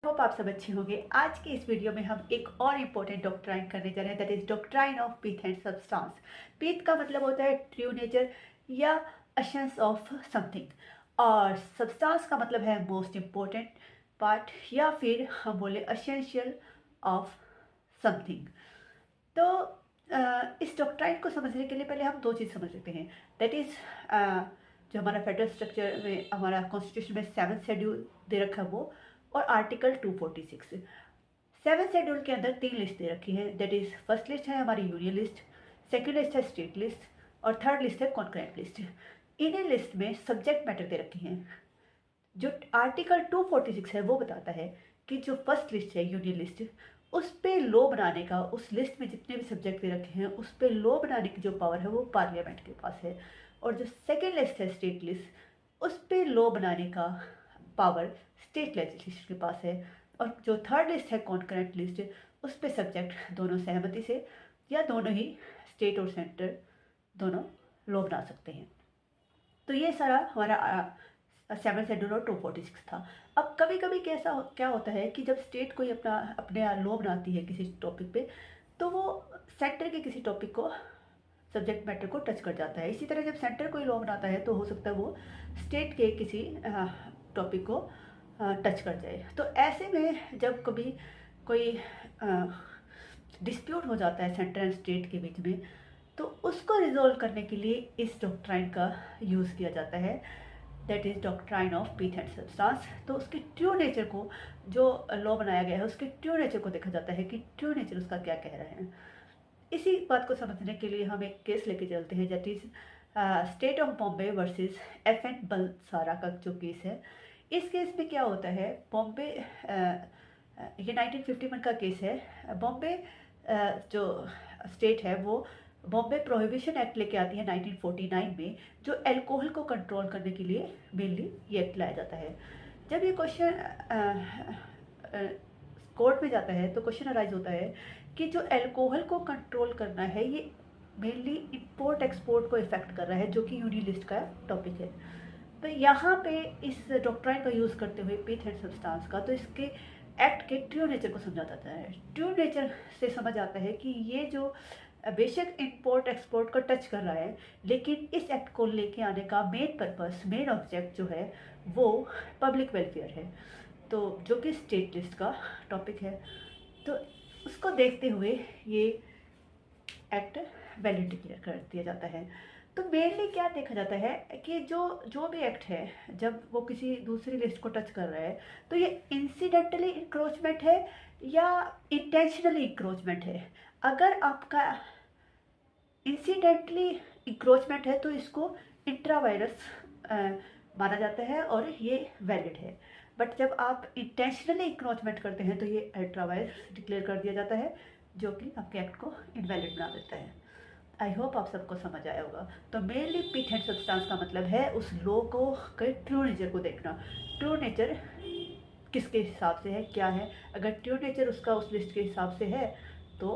Hope आप सब अच्छे होंगे। आज के इस वीडियो में हम एक और इम्पोर्टेंट डॉक्ट्राइन करने जा रहे हैं, that is doctrine of pith and substance. Pith का मतलब होता है ट्रू नेचर या एसेंस ऑफ समथिंग, और सब्सटेंस का मतलब है मोस्ट इम्पोर्टेंट पार्ट या फिर हम बोले एसेंशियल ऑफ समथिंग। तो इस डॉक्ट्राइन को समझने के लिए पहले हम दो चीज़ समझ लेते हैं, दैट इज़ जो हमारा फेडरल स्ट्रक्चर में हमारा कॉन्स्टिट्यूशन में 7th शेड्यूल दे रखा है वो, और आर्टिकल 246। 7th शेड्यूल के अंदर 3 लिस्ट दे रखी है, दैट इज़ फर्स्ट लिस्ट है हमारी यूनियन लिस्ट, सेकेंड लिस्ट है स्टेट लिस्ट, और थर्ड लिस्ट है कॉन्करेंट लिस्ट। इन्हीं लिस्ट में सब्जेक्ट मैटर दे रखी हैं। जो आर्टिकल 246 है वो बताता है कि जो फर्स्ट लिस्ट है यूनियन लिस्ट, उस पे लॉ बनाने का, उस लिस्ट में जितने भी सब्जेक्ट दे रखे हैं उस पे लॉ बनाने की जो पावर है वो पार्लियामेंट के पास है। और जो सेकेंड लिस्ट है स्टेट लिस्ट, उस पे लॉ बनाने का पावर स्टेट लेजिस्लेचर के पास है। और जो थर्ड लिस्ट है कॉन्करेंट लिस्ट, उस पे सब्जेक्ट दोनों सहमति से या दोनों ही स्टेट और सेंटर दोनों लॉ बना सकते हैं। तो ये सारा हमारा 7th शेड्यूल और 246 था। अब कभी कभी क्या होता है कि जब स्टेट कोई अपने लॉ बनाती है किसी टॉपिक पे, तो वो सेंटर के किसी टॉपिक को, सब्जेक्ट मैटर को टच कर जाता है। इसी तरह जब सेंटर कोई लॉ बनाता है तो हो सकता है वो स्टेट के किसी टॉपिक को टच कर जाए। तो ऐसे में जब कभी कोई डिस्प्यूट हो जाता है सेंटर एंड स्टेट के बीच में, तो उसको रिजोल्व करने के लिए इस डॉक्ट्राइन का यूज़ किया जाता है, that is doctrine of pith and substance. तो उसके ट्रू नेचर को, जो लॉ बनाया गया है उसके ट्रू नेचर को देखा जाता है कि ट्रू नेचर उसका क्या कह रहा है। इसी बात को समझने के लिए हम एक केस लेके चलते हैं, that is state of Bombay versus FN Balsara का जो केस है। इस केस में क्या होता है, बॉम्बे ये 1951 का केस है। बॉम्बे जो स्टेट है वो बॉम्बे प्रोहिबिशन एक्ट लेके आती है 1949 में, जो अल्कोहल को कंट्रोल करने के लिए मेनली ये एक्ट लाया जाता है। जब ये क्वेश्चन कोर्ट में जाता है तो क्वेश्चन अराइज होता है कि जो अल्कोहल को कंट्रोल करना है ये मेनली इंपोर्ट एक्सपोर्ट को इफेक्ट कर रहा है, जो कि यूनियन लिस्ट का टॉपिक है। तो यहाँ पे इस डॉक्ट्राइन का यूज़ करते हुए पीथ एंड सब्सटेंस का, तो इसके एक्ट के ट्रू नेचर को समझा जाता है। ट्रू नेचर से समझ आता है कि ये जो बेशक इंपोर्ट एक्सपोर्ट को टच कर रहा है, लेकिन इस एक्ट को लेके आने का मेन पर्पस, मेन ऑब्जेक्ट जो है वो पब्लिक वेलफेयर है, तो जो कि स्टेट लिस्ट का टॉपिक है। तो उसको देखते हुए ये एक्ट वैलिड डिक्लेयर कर दिया जाता है। तो मेनली क्या देखा जाता है कि जो भी एक्ट है, जब वो किसी दूसरी लिस्ट को टच कर रहा है, तो ये इंसिडेंटली इंक्रोचमेंट है या इंटेंशनली इंक्रोचमेंट है। अगर आपका इंसिडेंटली इंक्रोचमेंट है तो इसको इंट्रावायरस माना जाता है और ये वैलिड है। बट जब आप इंटेंशनली इंक्रोचमेंट करते हैं तो ये अल्ट्रावायरस डिक्लेयर कर दिया जाता है, जो कि आपके एक्ट को इनवैलिड बना देता है। आई होप आप सबको समझ आया होगा। तो मेनली पीथ एंड सब्सटेंस का मतलब है उस लॉ को के ट्रू नेचर को देखना। ट्रू नेचर किसके हिसाब से है, क्या है। अगर ट्रू नेचर उसका उस लिस्ट के हिसाब से है तो